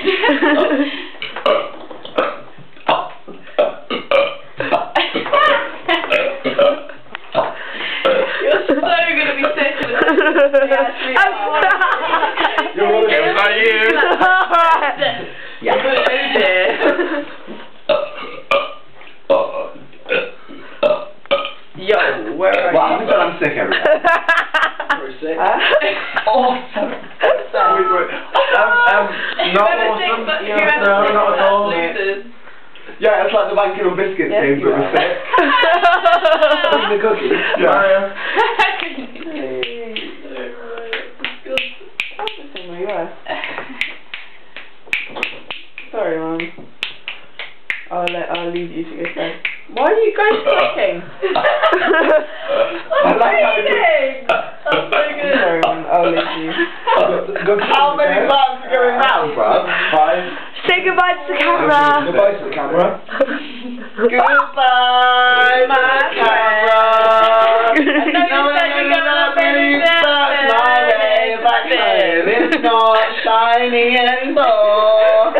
You're so gonna be sick of it. It was not you. Yeah. Yo, where are you? Well, I'm sick every day. We're sick. Awesome. Sorry. Not awesome. No, not at all. Yeah, it's like the banking on biscuits thing, but we're sick. The cookies. Yeah. Sorry, Mum. I'll leave you to go to bed. Why are you guys talking? I like how That's so good. Sorry, Mum. I'll leave you. How many times are going round, bruv? 5. Say goodbye to the camera. Goodbye to the camera. Goodbye, my camera. It's not shiny anymore.